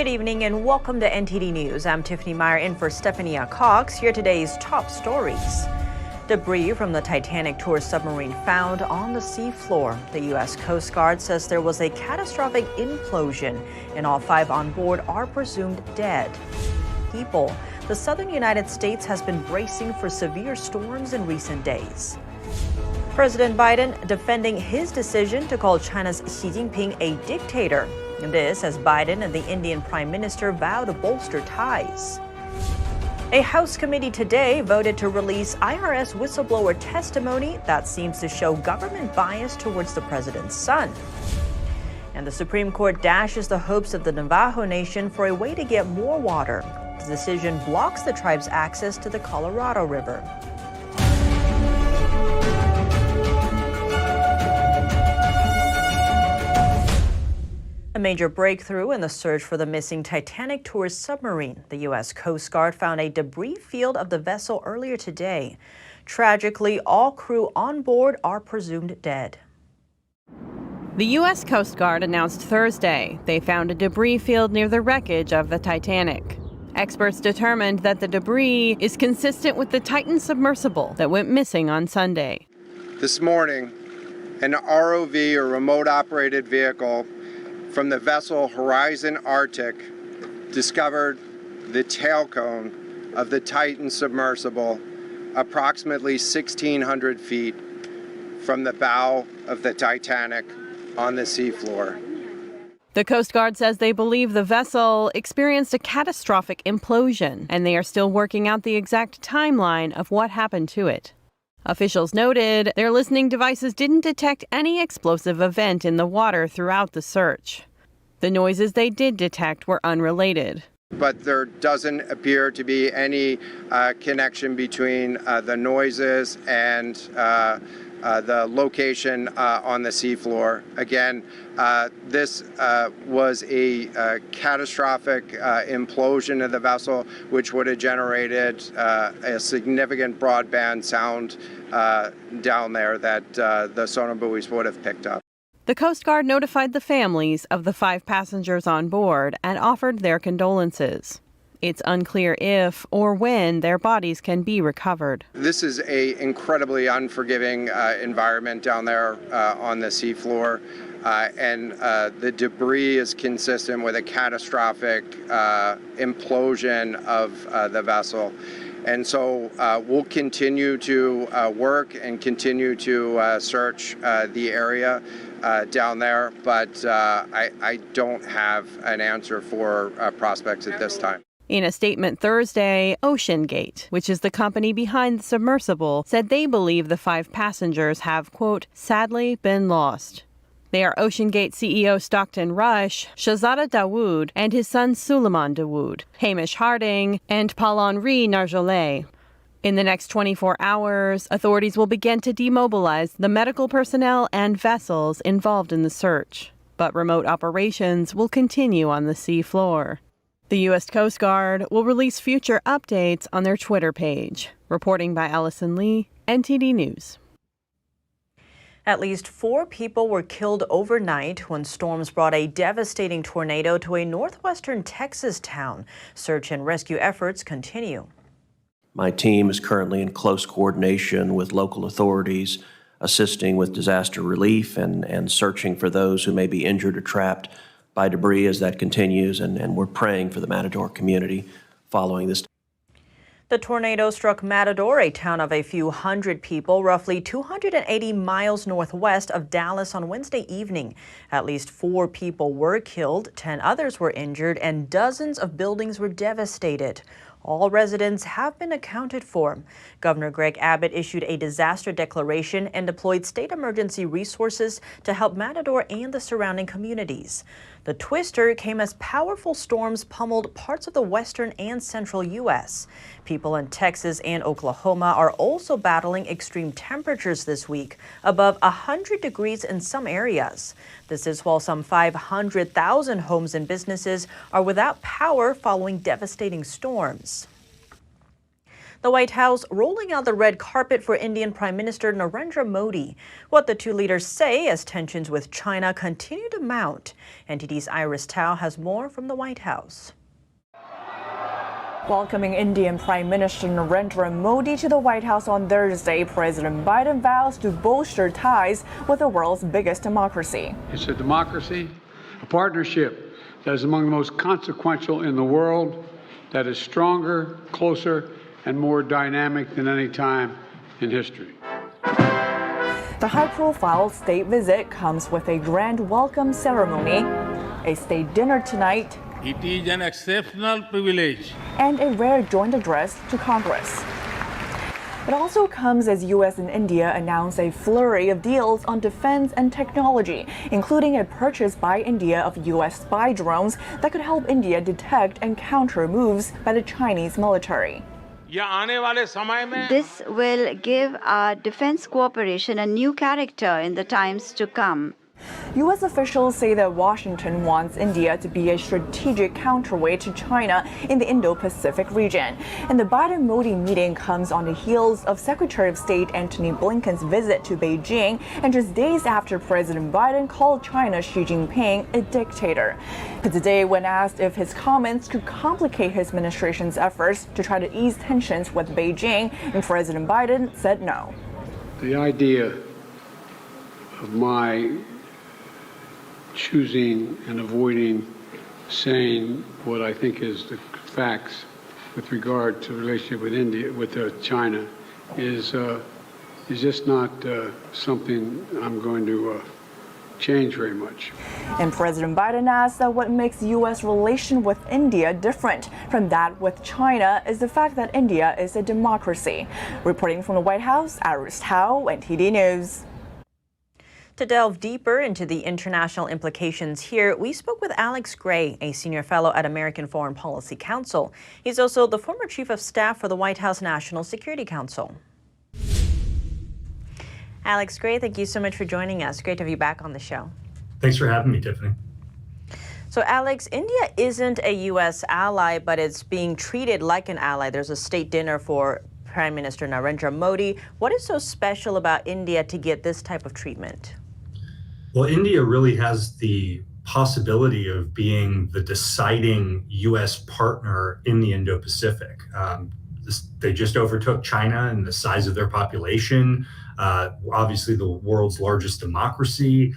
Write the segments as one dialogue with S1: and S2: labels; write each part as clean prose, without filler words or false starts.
S1: Good evening and welcome to NTD News. I'm Tiffany Meyer in for Stephanie Cox. Here are today's top stories. Debris from the Titanic tour submarine found on the seafloor. The U.S. Coast Guard says there was a catastrophic implosion and all 5 on board are presumed dead. People. The southern United States has been bracing for severe storms in recent days. President Biden defending his decision to call China's Xi Jinping a dictator. This as Biden and the Indian Prime Minister vow to bolster ties. A House committee today voted to release IRS whistleblower testimony that seems to show government bias towards the president's son. And the Supreme Court dashes the hopes of the Navajo Nation for a way to get more water. The decision blocks the tribe's access to the Colorado River. A major breakthrough in the search for the missing Titanic tourist submarine. The U.S. Coast Guard found a debris field of the vessel earlier today. Tragically, all crew on board are presumed dead.
S2: The U.S. Coast Guard announced Thursday they found a debris field near the wreckage of the Titanic. Experts determined that the debris is consistent with the Titan submersible that went missing on Sunday.
S3: This morning, an ROV, or remote-operated vehicle, from the vessel Horizon Arctic discovered the tail cone of the Titan submersible approximately 1,600 feet from the bow of the Titanic on the seafloor.
S2: The Coast Guard says they believe the vessel experienced a catastrophic implosion, and they are still working out the exact timeline of what happened to it. Officials noted their listening devices didn't detect any explosive event in the water throughout the search. The noises they did detect were unrelated.
S3: But there doesn't appear to be any connection between the noises and the location on the seafloor. Again, this was a catastrophic implosion of the vessel, which would have generated a significant broadband sound down there that the sonar buoys would have picked up.
S2: The Coast Guard notified the families of the 5 passengers on board and offered their condolences. It's unclear if or when their bodies can be recovered.
S3: This is an incredibly unforgiving environment down there on the seafloor, and the debris is consistent with a catastrophic implosion of the vessel. And so we'll continue to work and continue to search the area down there, but I don't have an answer for prospects at this time.
S2: In a statement Thursday, OceanGate, which is the company behind the submersible, said they believe the 5 passengers have, quote, sadly been lost. They are OceanGate CEO Stockton Rush, Shahzada Dawood, and his son Suleiman Dawood, Hamish Harding, and Paul-Henri Narjolet. In the next 24 hours, authorities will begin to demobilize the medical personnel and vessels involved in the search. But remote operations will continue on the sea floor. The U.S. Coast Guard will release future updates on their Twitter page. Reporting by Allison Lee, NTD News.
S1: At least 4 people were killed overnight when storms brought a devastating tornado to a northwestern Texas town. Search and rescue efforts continue.
S4: My team is currently in close coordination with local authorities, assisting with disaster relief and searching for those who may be injured or trapped by debris as that continues, and we're praying for the Matador community following this.
S1: The tornado struck Matador, a town of a few hundred people, roughly 280 miles northwest of Dallas on Wednesday evening. At least 4 people were killed, 10 others were injured, and dozens of buildings were devastated. All residents have been accounted for. Governor Greg Abbott issued a disaster declaration and deployed state emergency resources to help Matador and the surrounding communities. The twister came as powerful storms pummeled parts of the western and central U.S. People in Texas and Oklahoma are also battling extreme temperatures this week, above 100 degrees in some areas. This is while some 500,000 homes and businesses are without power following devastating storms. The White House rolling out the red carpet for Indian Prime Minister Narendra Modi. What the two leaders say as tensions with China continue to mount. NTD's Iris Tao has more from the White House.
S5: Welcoming Indian Prime Minister Narendra Modi to the White House on Thursday, President Biden vows to bolster ties with the world's biggest democracy.
S6: It's a democracy, a partnership that is among the most consequential in the world, that is stronger, closer, and more dynamic than any time in history.
S5: The high-profile state visit comes with a grand welcome ceremony, a state dinner tonight,
S7: it is an exceptional privilege,
S5: and a rare joint address to Congress. It also comes as U.S. and India announce a flurry of deals on defense and technology, including a purchase by India of U.S. spy drones that could help India detect and counter moves by the Chinese military.
S8: This will give our defense cooperation a new character in the times to come.
S5: U.S. officials say that Washington wants India to be a strategic counterweight to China in the Indo-Pacific region. And the Biden-Modi meeting comes on the heels of Secretary of State Antony Blinken's visit to Beijing, and just days after President Biden called China's Xi Jinping a dictator. Today, when asked if his comments could complicate his administration's efforts to try to ease tensions with Beijing, and President Biden said no.
S6: The idea of my choosing and avoiding saying what I think is the facts with regard to the relationship with India, with China, is just not something I'm going to change very much.
S5: And President Biden asked that what makes U.S. relation with India different from that with China is the fact that India is a democracy. Reporting from the White House, Iris Tao, NTD News.
S1: To delve deeper into the international implications here, we spoke with Alex Gray, a senior fellow at American Foreign Policy Council. He's also the former chief of staff for the White House National Security Council. Alex Gray, thank you so much for joining us. Great to have you back on the show.
S9: Thanks for having me, Tiffany.
S1: So, Alex, India isn't a U.S. ally, but it's being treated like an ally. There's a state dinner for Prime Minister Narendra Modi. What is so special about India to get this type of treatment?
S9: Well, India really has the possibility of being the deciding U.S. partner in the Indo-Pacific. They just overtook China in the size of their population. Obviously, the world's largest democracy.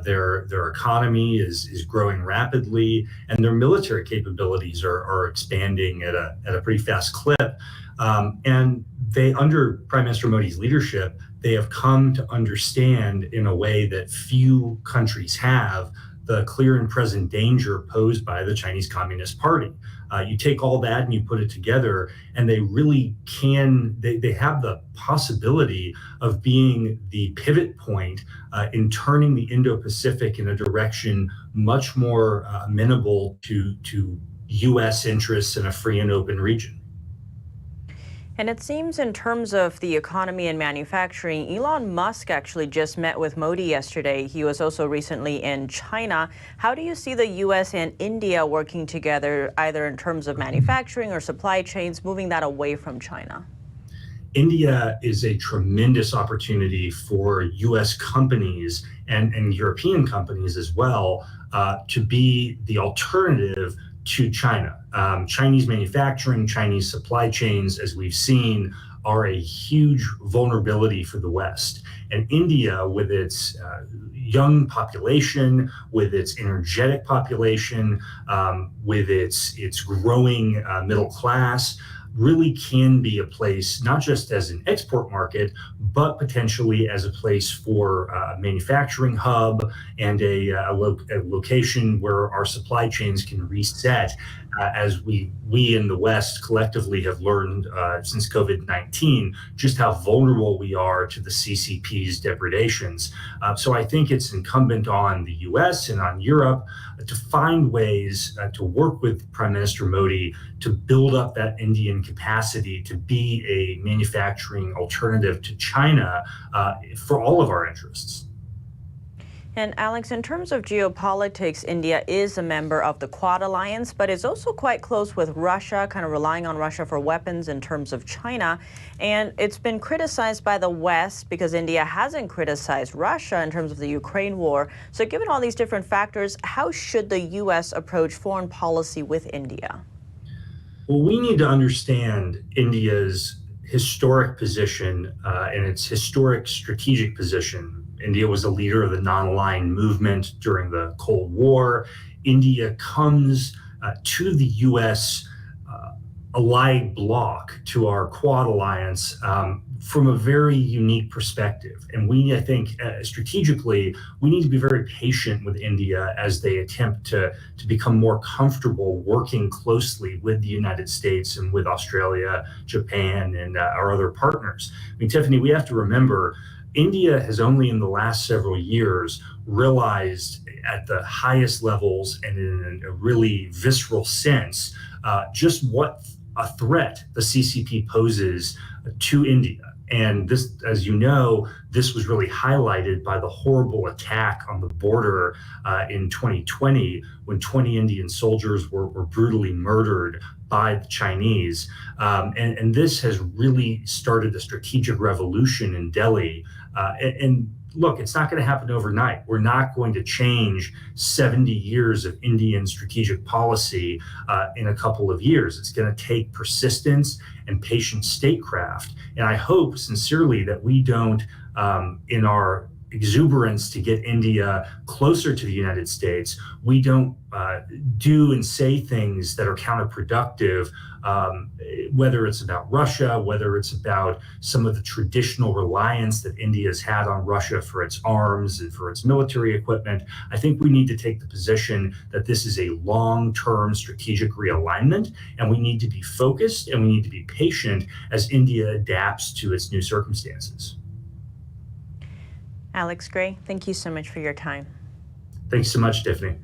S9: Their economy is growing rapidly, and their military capabilities are expanding at a pretty fast clip. And they, under Prime Minister Modi's leadership, they have come to understand in a way that few countries have the clear and present danger posed by the Chinese Communist Party. You take all that and you put it together, and they really they have the possibility of being the pivot point in turning the Indo-Pacific in a direction much more amenable to U.S. interests in a free and open region.
S1: And it seems in terms of the economy and manufacturing, Elon Musk actually just met with Modi yesterday. He was also recently in China. How do you see the U.S. and India working together, either in terms of manufacturing or supply chains, moving that away from China?
S9: India is a tremendous opportunity for U.S. companies and European companies as well to be the alternative to China. Chinese manufacturing, Chinese supply chains, as we've seen, are a huge vulnerability for the West. And India, with its young population, with its energetic population, with its growing middle class, really can be a place, not just as an export market, but potentially as a place for a manufacturing hub and a location where our supply chains can reset, as we in the West collectively have learned since COVID-19, just how vulnerable we are to the CCP's depredations. So I think it's incumbent on the US and on Europe to find ways to work with Prime Minister Modi to build up that Indian capacity to be a manufacturing alternative to China for all of our interests.
S1: And Alex, in terms of geopolitics, India is a member of the Quad Alliance, but is also quite close with Russia, kind of relying on Russia for weapons in terms of China. And it's been criticized by the West because India hasn't criticized Russia in terms of the Ukraine war. So given all these different factors, how should the U.S. approach foreign policy with India?
S9: Well, we need to understand India's historic position and its historic strategic position. India was a leader of the non-aligned movement during the Cold War. India comes to the U.S. Allied bloc, to our Quad Alliance, from a very unique perspective. And I think, strategically, we need to be very patient with India as they attempt to become more comfortable working closely with the United States and with Australia, Japan, and our other partners. I mean, Tiffany, we have to remember, India has only in the last several years realized at the highest levels and in a really visceral sense just what a threat the CCP poses to India. And this, as you know, this was really highlighted by the horrible attack on the border in 2020 when 20 Indian soldiers were brutally murdered by the Chinese. And this has really started a strategic revolution in Delhi. And look, it's not going to happen overnight. We're not going to change 70 years of Indian strategic policy in a couple of years. It's going to take persistence and patient statecraft. And I hope sincerely that we don't, in our exuberance to get India closer to the United States, we don't do and say things that are counterproductive, whether it's about Russia, whether it's about some of the traditional reliance that India has had on Russia for its arms and for its military equipment. I think we need to take the position that this is a long-term strategic realignment, and we need to be focused and we need to be patient as India adapts to its new circumstances.
S1: Alex Gray, thank you so much for your time.
S9: Thanks so much, Tiffany.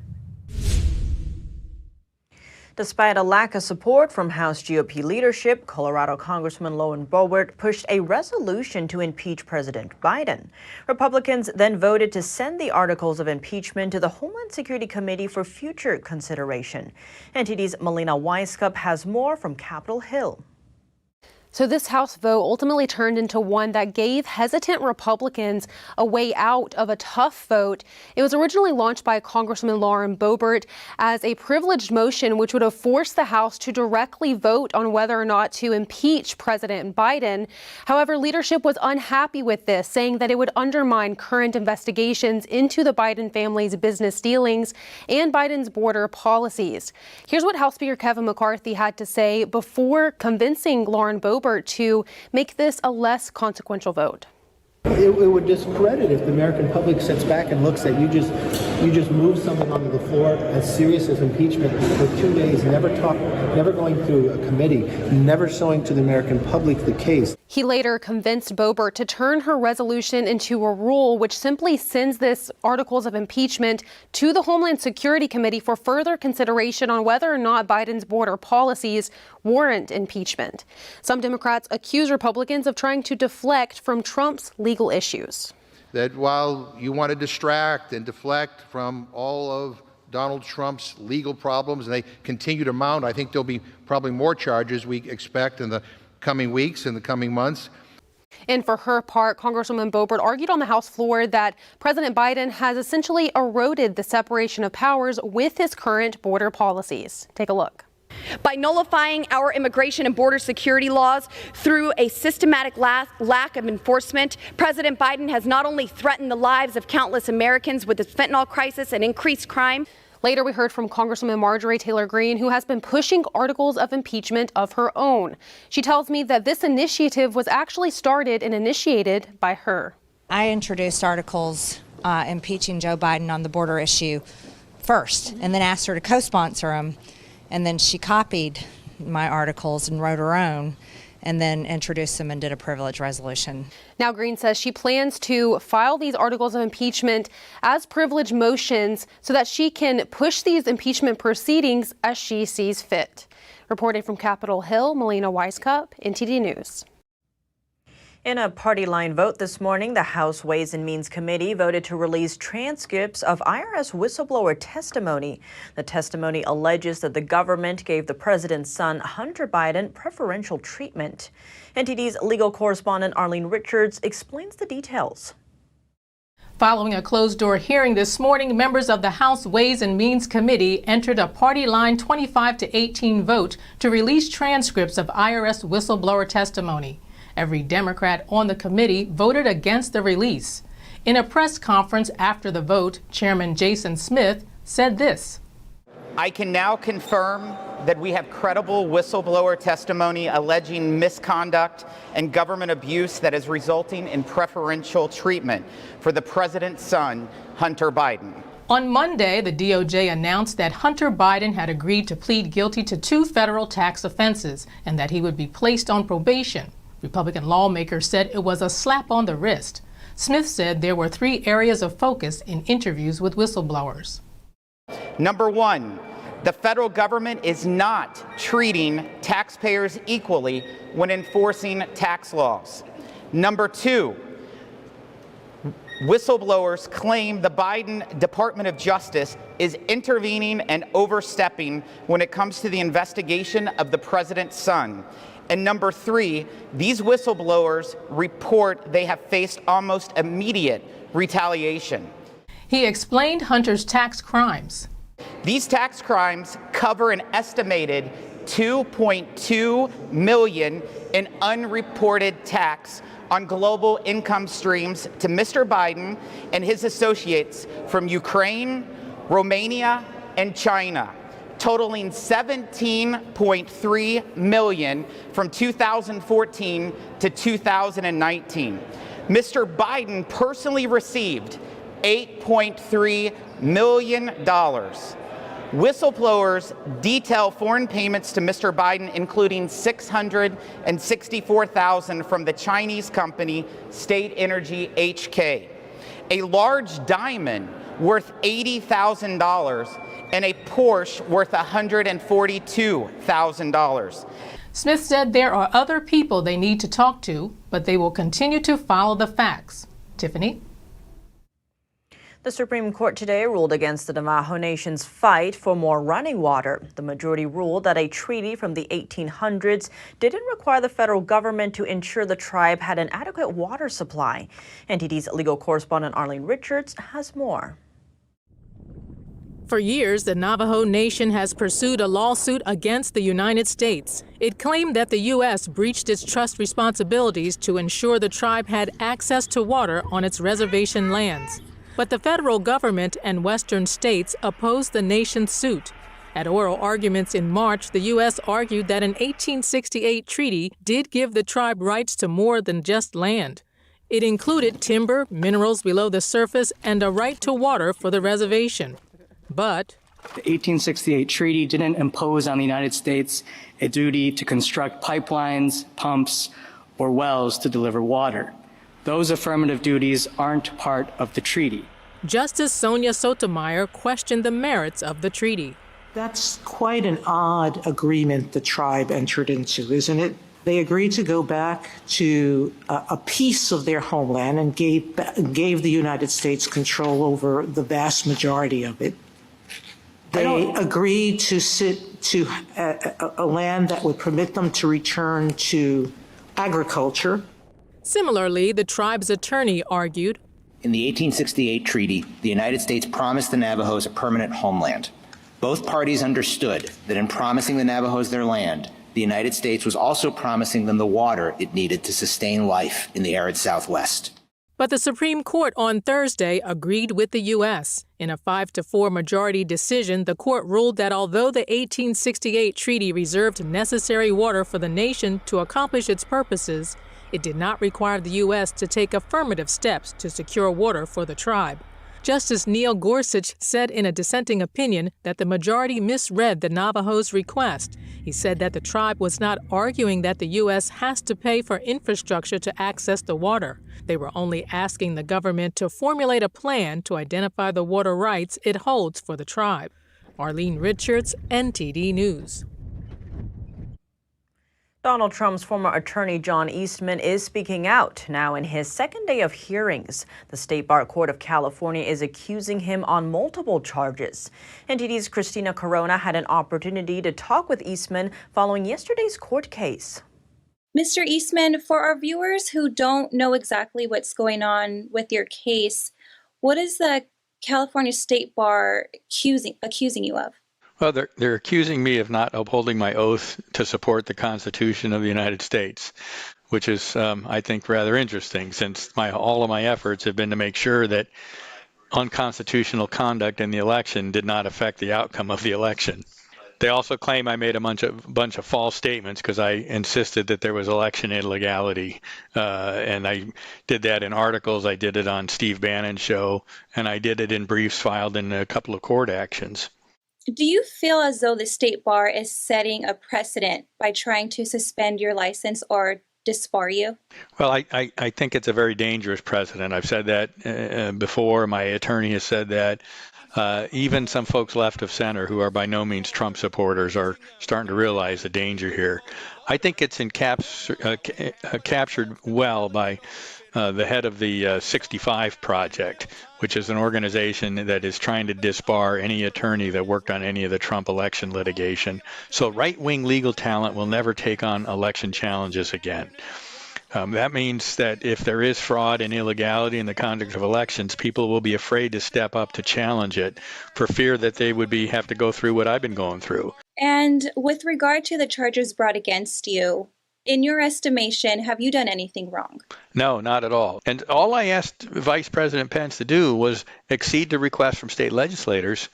S1: Despite a lack of support from House GOP leadership, Colorado Congressman Lauren Boebert pushed a resolution to impeach President Biden. Republicans then voted to send the articles of impeachment to the Homeland Security Committee for future consideration. NTD's Melina Weiskup has more from Capitol Hill.
S10: So this House vote ultimately turned into one that gave hesitant Republicans a way out of a tough vote. It was originally launched by Congressman Lauren Boebert as a privileged motion, which would have forced the House to directly vote on whether or not to impeach President Biden. However, leadership was unhappy with this, saying that it would undermine current investigations into the Biden family's business dealings and Biden's border policies. Here's what House Speaker Kevin McCarthy had to say before convincing Lauren Boebert to make this a less consequential vote.
S11: It would discredit if the American public sits back and looks at you just move something onto the floor as serious as impeachment for 2 days, never going through a committee, never showing to the American public the case.
S10: He later convinced Boebert to turn her resolution into a rule, which simply sends this articles of impeachment to the Homeland Security Committee for further consideration on whether or not Biden's border policies warrant impeachment. Some Democrats accuse Republicans of trying to deflect from Trump's legal issues.
S12: That while you want to distract and deflect from all of Donald Trump's legal problems, and they continue to mount, I think there'll be probably more charges we expect in the coming weeks, in the coming months.
S10: And for her part, Congresswoman Boebert argued on the House floor that President Biden has essentially eroded the separation of powers with his current border policies. Take a look.
S13: By nullifying our immigration and border security laws through a systematic lack of enforcement, President Biden has not only threatened the lives of countless Americans with its fentanyl crisis and increased crime.
S10: Later, we heard from Congresswoman Marjorie Taylor Greene, who has been pushing articles of impeachment of her own. She tells me that this initiative was actually started and initiated by her.
S14: I introduced articles impeaching Joe Biden on the border issue first, and then asked her to co-sponsor them. And then she copied my articles and wrote her own, and then introduced them and did a privilege resolution.
S10: Now, Greene says she plans to file these articles of impeachment as privilege motions so that she can push these impeachment proceedings as she sees fit. Reporting from Capitol Hill, Melina Weiskup, NTD News.
S1: In a party line vote this morning, the House Ways and Means Committee voted to release transcripts of IRS whistleblower testimony. The testimony alleges that the government gave the president's son, Hunter Biden, preferential treatment. NTD's legal correspondent Arlene Richards explains the details.
S15: Following a closed-door hearing this morning, members of the House Ways and Means Committee entered a party line 25-18 vote to release transcripts of IRS whistleblower testimony. Every Democrat on the committee voted against the release. In a press conference after the vote, Chairman Jason Smith said this.
S16: I can now confirm that we have credible whistleblower testimony alleging misconduct and government abuse that is resulting in preferential treatment for the president's son, Hunter Biden.
S15: On Monday, the DOJ announced that Hunter Biden had agreed to plead guilty to 2 federal tax offenses and that he would be placed on probation. Republican lawmakers said it was a slap on the wrist. Smith said there were 3 areas of focus in interviews with whistleblowers.
S16: Number 1, the federal government is not treating taxpayers equally when enforcing tax laws. Number 2, whistleblowers claim the Biden Department of Justice is intervening and overstepping when it comes to the investigation of the president's son. And number 3, these whistleblowers report they have faced almost immediate retaliation.
S15: He explained Hunter's tax crimes.
S16: These tax crimes cover an estimated $2.2 million in unreported tax on global income streams to Mr. Biden and his associates from Ukraine, Romania, and China, totaling $17.3 million from 2014 to 2019. Mr. Biden personally received $8.3 million. Whistleblowers detail foreign payments to Mr. Biden, including $664,000 from the Chinese company State Energy HK, a large diamond worth $80,000, and a Porsche worth $142,000.
S15: Smith said there are other people they need to talk to, but they will continue to follow the facts. Tiffany?
S1: The Supreme Court today ruled against the Navajo Nation's fight for more running water. The majority ruled that a treaty from the 1800s didn't require the federal government to ensure the tribe had an adequate water supply. NTD's legal correspondent Arlene Richards has more.
S15: For years, the Navajo Nation has pursued a lawsuit against the United States. It claimed that the U.S. breached its trust responsibilities to ensure the tribe had access to water on its reservation lands. But the federal government and western states opposed the nation's suit. At oral arguments in March, the U.S. argued that an 1868 treaty did give the tribe rights to more than just land. It included timber, minerals below the surface, and a right to water for the reservation. But
S17: the 1868 treaty didn't impose on the United States a duty to construct pipelines, pumps, or wells to deliver water. Those affirmative duties aren't part of the treaty.
S15: Justice Sonia Sotomayor questioned the merits of the treaty.
S18: That's quite an odd agreement the tribe entered into, isn't it? They agreed to go back to a piece of their homeland and gave the United States control over the vast majority of it. They agreed to sit to a land that would permit them to return to agriculture.
S15: Similarly, the tribe's attorney argued,
S19: in the 1868 treaty, the United States promised the Navajos a permanent homeland. Both parties understood that in promising the Navajos their land, the United States was also promising them the water it needed to sustain life in the arid Southwest.
S15: But the Supreme Court on Thursday agreed with the U.S. In a 5-4 majority decision, the court ruled that although the 1868 treaty reserved necessary water for the nation to accomplish its purposes, it did not require the U.S. to take affirmative steps to secure water for the tribe. Justice Neil Gorsuch said in a dissenting opinion that the majority misread the Navajos' request. He said that the tribe was not arguing that the U.S. has to pay for infrastructure to access the water. They were only asking the government to formulate a plan to identify the water rights it holds for the tribe. Arlene Richards, NTD News.
S1: Donald Trump's former attorney John Eastman is speaking out now in his second day of hearings. The State Bar Court of California is accusing him on multiple charges. NTD's Christina Corona had an opportunity to talk with Eastman following yesterday's court case.
S20: Mr. Eastman, for our viewers who don't know exactly what's going on with your case, what is the California State Bar accusing you of?
S21: Well, they're accusing me of not upholding my oath to support the Constitution of the United States, which is, I think, rather interesting, since all of my efforts have been to make sure that unconstitutional conduct in the election did not affect the outcome of the election. They also claim I made a bunch of false statements because I insisted that there was election illegality, and I did that in articles. I did it on Steve Bannon's show, and I did it in briefs filed in a couple of court actions.
S20: Do you feel as though the State Bar is setting a precedent by trying to suspend your license or disbar you?
S21: Well, I think it's a very dangerous precedent. I've said that before. My attorney has said that. Even some folks left of center who are by no means Trump supporters are starting to realize the danger here. I think it's captured well by the head of the 65 Project, which is an organization that is trying to disbar any attorney that worked on any of the Trump election litigation. So right-wing legal talent will never take on election challenges again. That means that if there is fraud and illegality in the conduct of elections, people will be afraid to step up to challenge it for fear that they would have to go through what I've been going through.
S20: And with regard to the charges brought against you, in your estimation, have you done anything wrong?
S21: No, not at all. And all I asked Vice President Pence to do was exceed the request from state legislators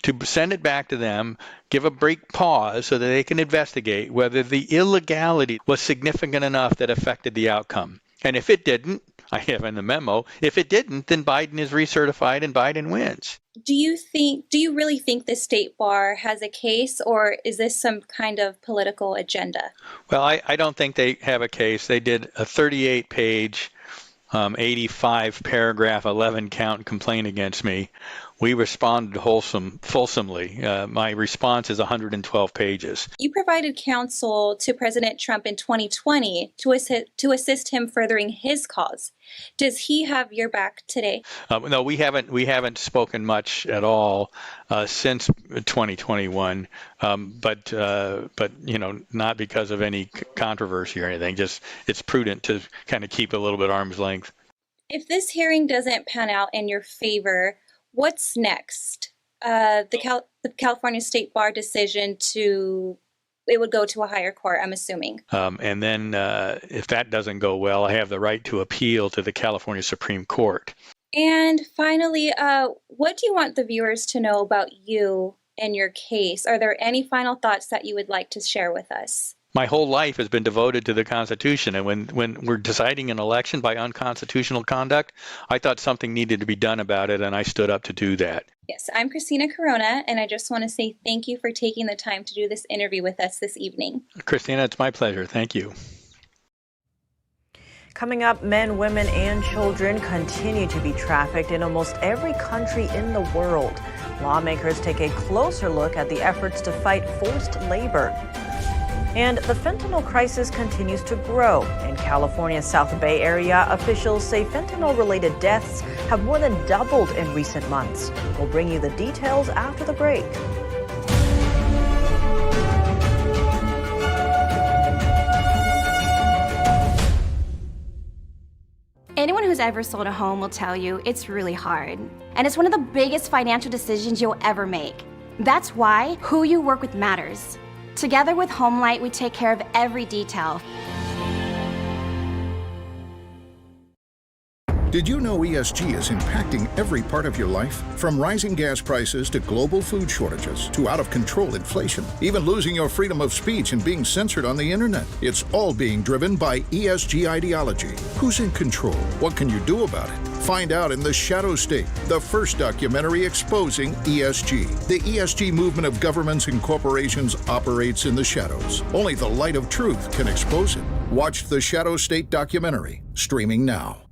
S21: to send it back to them, give a brief pause so that they can investigate whether the illegality was significant enough that affected the outcome. And if it didn't, I have in the memo, if it didn't, then Biden is recertified and Biden wins.
S20: Do you really think the State Bar has a case, or is this some kind of political agenda?
S21: Well, I don't think they have a case. They did a 38-page, 85-paragraph, 11-count complaint against me. We responded fulsomely. My response is 112 pages.
S20: You provided counsel to President Trump in 2020 to assist him furthering his cause. Does he have your back today?
S21: No, we haven't spoken much at all since 2021, but not because of any controversy or anything. Just it's prudent to kind of keep a little bit arm's length.
S20: If this hearing doesn't pan out in your favor, what's next? The California State Bar decision it would go to a higher court, I'm assuming.
S21: And then if that doesn't go well, I have the right to appeal to the California Supreme Court.
S20: And finally, what do you want the viewers to know about you and your case? Are there any final thoughts that you would like to share with us?
S21: My whole life has been devoted to the Constitution, and when we're deciding an election by unconstitutional conduct, I thought something needed to be done about it, and I stood up to do that.
S20: Yes, I'm Christina Corona, and I just want to say thank you for taking the time to do this interview with us this evening.
S21: Christina, it's my pleasure. Thank you.
S1: Coming up, men, women, and children continue to be trafficked in almost every country in the world. Lawmakers take a closer look at the efforts to fight forced labor. And the fentanyl crisis continues to grow. In California's South Bay area, officials say fentanyl-related deaths have more than doubled in recent months. We'll bring you the details after the break.
S22: Anyone who's ever sold a home will tell you it's really hard. And it's one of the biggest financial decisions you'll ever make. That's why who you work with matters. Together with HomeLight, we take care of every detail.
S23: Did you know ESG is impacting every part of your life? From rising gas prices to global food shortages to out-of-control inflation, even losing your freedom of speech and being censored on the internet. It's all being driven by ESG ideology. Who's in control? What can you do about it? Find out in The Shadow State, the first documentary exposing ESG. The ESG movement of governments and corporations operates in the shadows. Only the light of truth can expose it. Watch The Shadow State documentary, streaming now.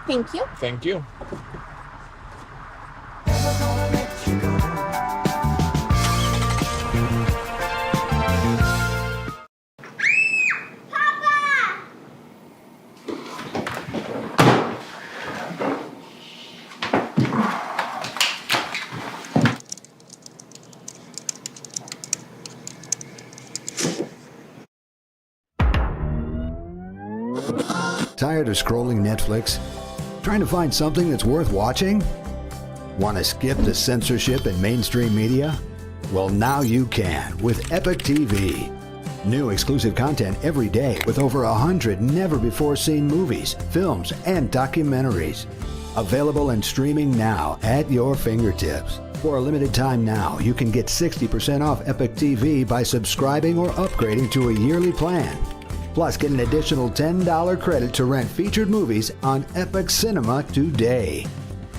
S2: Thank you.
S3: Thank you.
S4: Tired of scrolling Netflix? Trying to find something that's worth watching? Want to skip the censorship in mainstream media? Well, now you can with Epic TV. New exclusive content every day with over 100 never-before-seen movies, films, and documentaries. Available and streaming now at your fingertips. For a limited time now, you can get 60% off Epic TV by subscribing or upgrading to a yearly plan. Plus, get an additional $10 credit to rent featured movies on Epic Cinema today.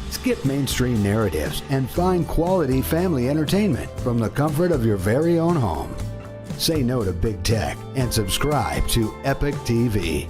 S4: Skip mainstream narratives and find quality family entertainment from the comfort of your very own home. Say no to big tech and subscribe to Epic TV.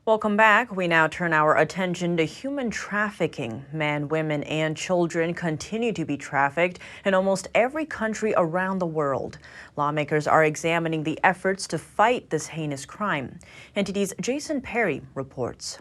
S1: Welcome back. We now turn our attention to human trafficking. Men, women, and children continue to be trafficked in almost every country around the world. Lawmakers are examining the efforts to fight this heinous crime. NTD's Jason Perry reports.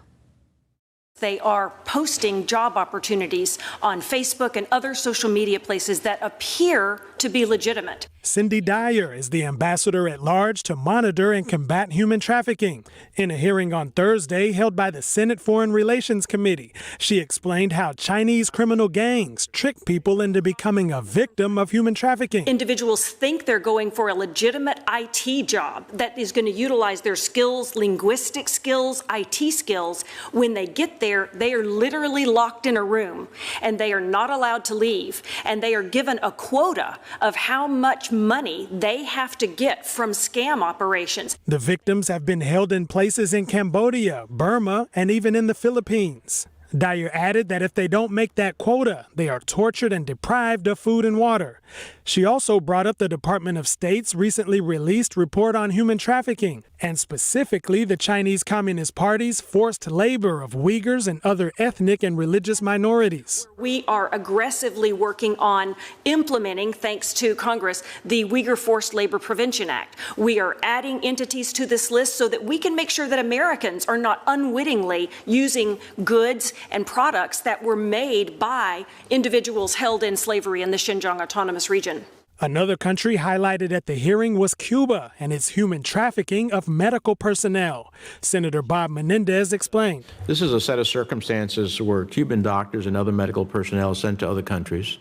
S24: They are posting job opportunities on Facebook and other social media places that appear to be legitimate.
S25: Cindy Dyer is the ambassador at large to monitor and combat human trafficking. In a hearing on Thursday held by the Senate Foreign Relations Committee, she explained how Chinese criminal gangs trick people into becoming a victim of human trafficking.
S24: Individuals think they're going for a legitimate IT job that is going to utilize their skills, linguistic skills, IT skills. When they get there, they are literally locked in a room and they are not allowed to leave. And they are given a quota of how much money they have to get from scam operations.
S25: The victims have been held in places in Cambodia, Burma, and even in the Philippines. Dyer added that if they don't make that quota, they are tortured and deprived of food and water. She also brought up the Department of State's recently released report on human trafficking, and specifically the Chinese Communist Party's forced labor of Uyghurs and other ethnic and religious minorities.
S24: We are aggressively working on implementing, thanks to Congress, the Uyghur Forced Labor Prevention Act. We are adding entities to this list so that we can make sure that Americans are not unwittingly using goods and products that were made by individuals held in slavery in the Xinjiang Autonomous Region.
S25: Another country highlighted at the hearing was Cuba and its human trafficking of medical personnel. Senator Bob Menendez explained.
S26: This is a set of circumstances where Cuban doctors and other medical personnel are sent to other countries.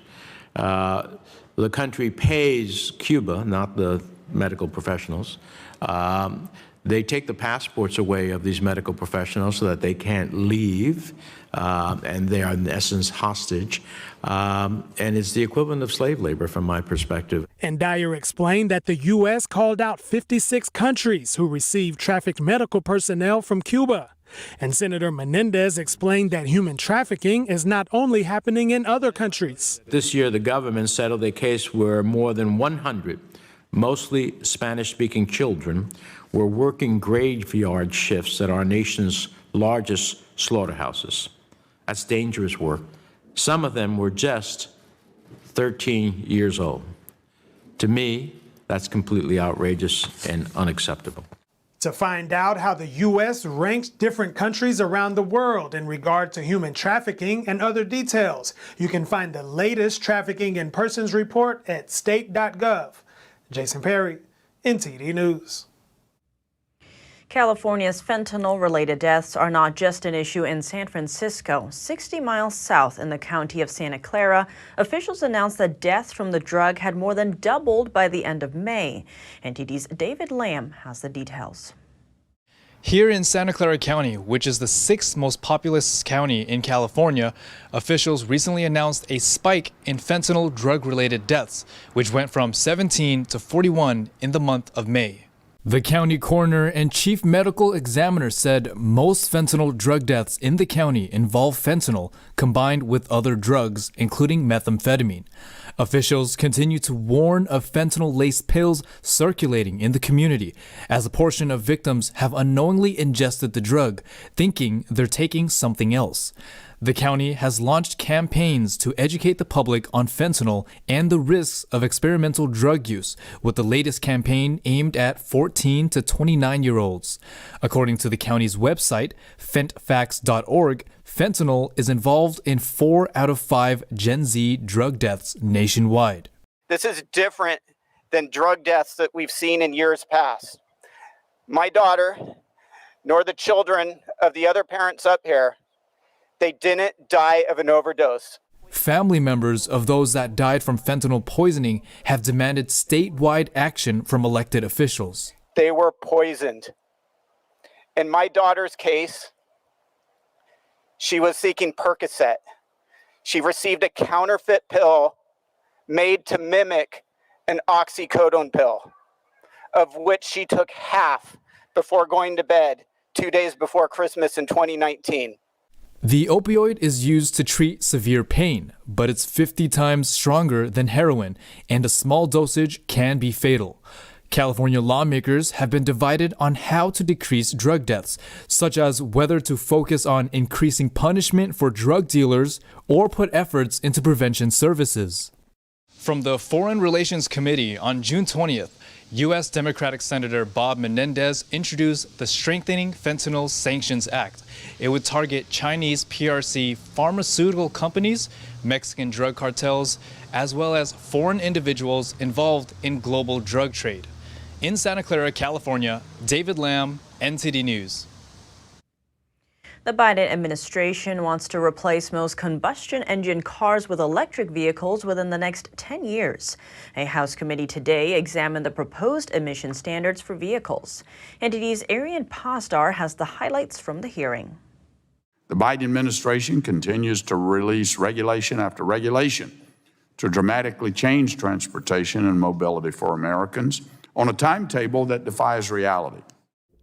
S26: The country pays Cuba, not the medical professionals. They take the passports away of these medical professionals so that they can't leave, and they are in essence hostage. And it's the equivalent of slave labor from my perspective.
S25: And Dyer explained that the U.S. called out 56 countries who received trafficked medical personnel from Cuba. And Senator Menendez explained that human trafficking is not only happening in other countries.
S26: This year, the government settled a case where more than 100, mostly Spanish-speaking children, were working graveyard shifts at our nation's largest slaughterhouses. That's dangerous work. Some of them were just 13 years old. To me, that's completely outrageous and unacceptable.
S25: To find out how the U.S. ranks different countries around the world in regard to human trafficking and other details, you can find the latest Trafficking in Persons report at state.gov. Jason Perry, NTD News.
S1: California's fentanyl-related deaths are not just an issue in San Francisco. 60 miles south in the county of Santa Clara, officials announced that deaths from the drug had more than doubled by the end of May. NTD's David Lamb has the details.
S2: Here in Santa Clara County, which is the 6th most populous county in California, officials recently announced a spike in fentanyl drug-related deaths, which went from 17 to 41 in the month of May. The county coroner and chief medical examiner said most fentanyl drug deaths in the county involve fentanyl combined with other drugs, including methamphetamine. Officials continue to warn of fentanyl-laced pills circulating in the community, as a portion of victims have unknowingly ingested the drug, thinking they're taking something else. The county has launched campaigns to educate the public on fentanyl and the risks of experimental drug use, with the latest campaign aimed at 14 to 29-year-olds. According to the county's website, fentfacts.org, fentanyl is involved in 4 out of 5 Gen Z drug deaths nationwide.
S3: This is different than drug deaths that we've seen in years past. My daughter, nor the children of the other parents up here, they didn't die of an overdose.
S2: Family members of those that died from fentanyl poisoning have demanded statewide action from elected officials.
S3: They were poisoned. In my daughter's case, she was seeking Percocet. She received a counterfeit pill made to mimic an oxycodone pill, of which she took half before going to bed 2 days before Christmas in 2019.
S2: The opioid is used to treat severe pain, but it's 50 times stronger than heroin, and a small dosage can be fatal. California lawmakers have been divided on how to decrease drug deaths, such as whether to focus on increasing punishment for drug dealers or put efforts into prevention services. From the Foreign Relations Committee on June 20th, U.S. Democratic Senator Bob Menendez introduced the Strengthening Fentanyl Sanctions Act. It would target Chinese PRC pharmaceutical companies, Mexican drug cartels, as well as foreign individuals involved in global drug trade. In Santa Clara, California, David Lamb, NTD News.
S1: The Biden administration wants to replace most combustion engine cars with electric vehicles within the next 10 years. A House committee today examined the proposed emission standards for vehicles. NTD's Arian Pastar has the highlights from the hearing.
S5: The Biden administration continues to release regulation after regulation to dramatically change transportation and mobility for Americans on a timetable that defies reality.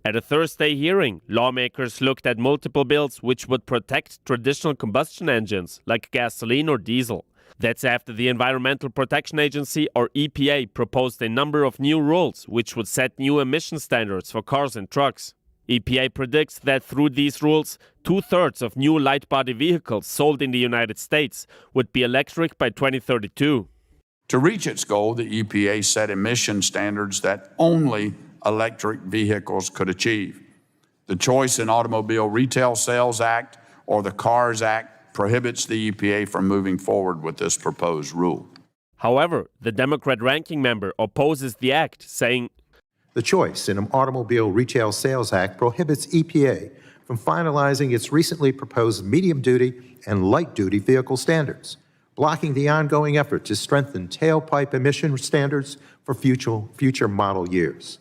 S6: At a Thursday hearing, lawmakers looked at multiple bills which would protect traditional combustion engines like gasoline or diesel. That's after the Environmental Protection Agency, or EPA, proposed a number of new rules which would set new emission standards for cars and trucks. EPA predicts that through these rules, 2/3 of new light-body vehicles sold in the United States would be electric by 2032.
S5: To reach its goal, the EPA set emission standards that only electric vehicles could achieve. The Choice in Automobile Retail Sales Act, or the CARS Act, prohibits the EPA from moving forward with this proposed rule.
S6: However, the Democrat ranking member opposes the act, saying,
S7: "The Choice in Automobile Retail Sales Act prohibits EPA from finalizing its recently proposed medium-duty and light-duty vehicle standards, blocking the ongoing effort to strengthen tailpipe emission standards for future model years."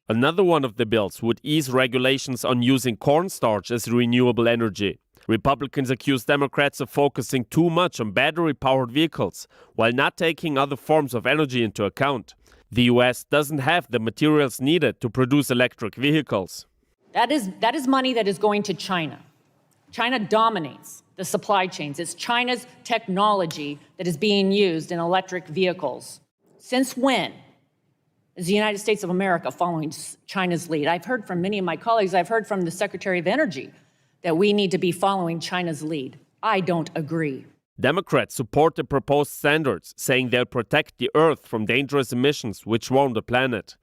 S6: Another one of the bills would ease regulations on using cornstarch as renewable energy. Republicans accuse Democrats of focusing too much on battery-powered vehicles while not taking other forms of energy into account. The U.S. doesn't have the materials needed to produce electric vehicles.
S8: That is money that is going to China. China dominates the supply chains. It's China's technology that is being used in electric vehicles. Since when is the United States of America following China's lead? I've heard from many of my colleagues, I've heard from the Secretary of Energy that we need to be following China's lead. I don't agree.
S6: Democrats support the proposed standards, saying they'll protect the Earth from dangerous emissions which warm the planet.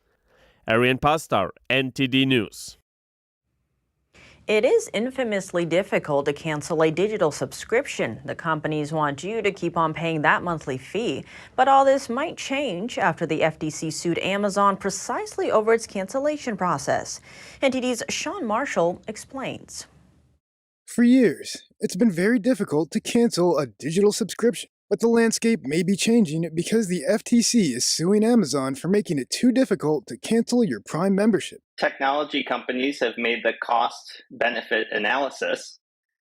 S6: Arian Pastar, NTD News.
S1: It is infamously difficult to cancel a digital subscription. The companies want you to keep on paying that monthly fee. But all this might change after the FTC sued Amazon precisely over its cancellation process. NTD's Sean Marshall explains.
S27: For years, it's been very difficult to cancel a digital subscription. But the landscape may be changing because the FTC is suing Amazon for making it too difficult to cancel your Prime membership.
S9: technology companies have made the cost-benefit analysis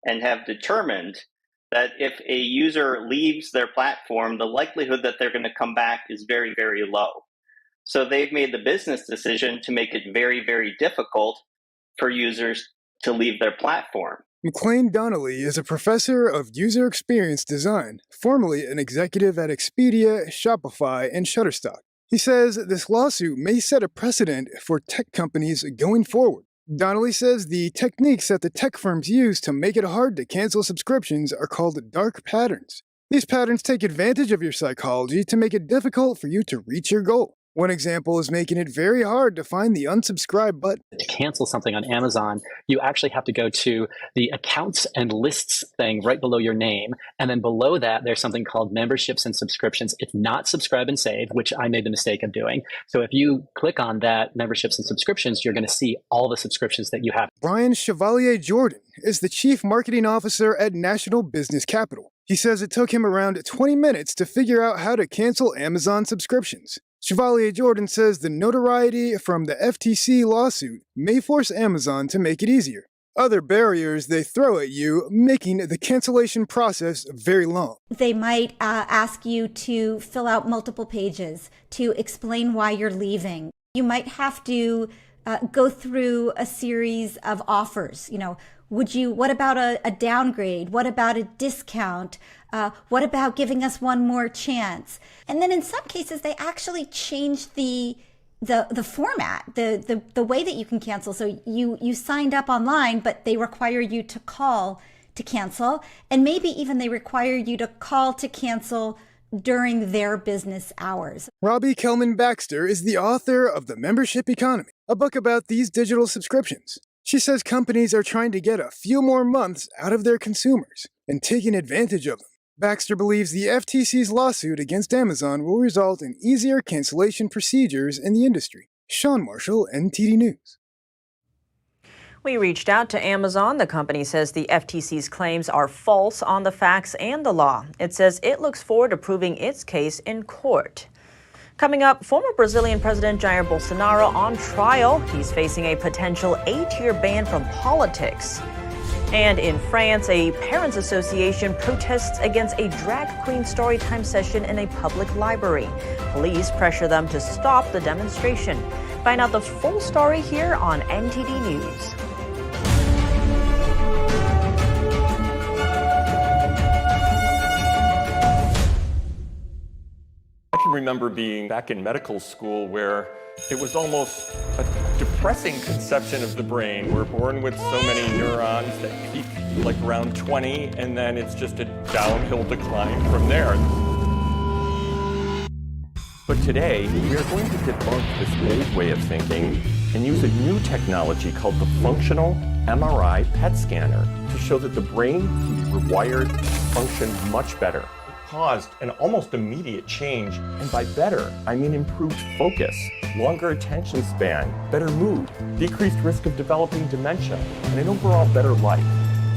S9: and have determined that if a user leaves their platform, the likelihood that they're going to come back is very, very low. So they've made the business decision to make it very, very difficult for users to leave their platform.
S27: McLean Donnelly is a professor of user experience design, formerly an executive at Expedia, Shopify, and Shutterstock. He says this lawsuit may set a precedent for tech companies going forward. Donnelly says the techniques that the tech firms use to make it hard to cancel subscriptions are called dark patterns. These patterns take advantage of your psychology to make it difficult for you to reach your goal. One example is making it very hard to find the unsubscribe button.
S10: To cancel something on Amazon, you actually have to go to the accounts and lists thing right below your name. And then below that, there's something called memberships and subscriptions. It's not subscribe and save, which I made the mistake of doing. So if you click on that memberships and subscriptions, you're going to see all the subscriptions that you have.
S27: Brian Chevalier Jordan is the chief marketing officer at National Business Capital. He says it took him around 20 minutes to figure out how to cancel Amazon subscriptions. Chevalier Jordan says the notoriety from the FTC lawsuit may force Amazon to make it easier. Other barriers they throw at you, making the cancellation process very long.
S11: They might ask you to fill out multiple pages to explain why you're leaving. You might have to go through a series of offers. What about a downgrade? What about a discount? What about giving us one more chance? And then in some cases, they actually change the format, the way that you can cancel. So you signed up online, but they require you to call to cancel. And maybe even they require you to call to cancel during their business hours.
S27: Robbie Kelman Baxter is the author of The Membership Economy, a book about these digital subscriptions. She says companies are trying to get a few more months out of their consumers and taking advantage of them. Baxter believes the FTC's lawsuit against Amazon will result in easier cancellation procedures in the industry. Sean Marshall, NTD News.
S1: We reached out to Amazon. The company says the FTC's claims are false on the facts and the law. It says it looks forward to proving its case in court. Coming up, former Brazilian President Jair Bolsonaro on trial. He's facing a potential 8-year ban from politics. And in France, a parents' association protests against a drag queen storytime session in a public library. Police pressure them to stop the demonstration. Find out the full story here on NTD News.
S12: I can remember being back in medical school where it was almost a depressing conception of the brain. We're born with so many neurons that peak like around 20, and then it's just a downhill decline from there. But today, we are going to debunk this old way of thinking and use a new technology called the functional MRI PET scanner to show that the brain can be rewired to function much better. Caused an almost immediate change, and by better, I mean improved focus, longer attention span, better mood, decreased risk of developing dementia, and an overall better life.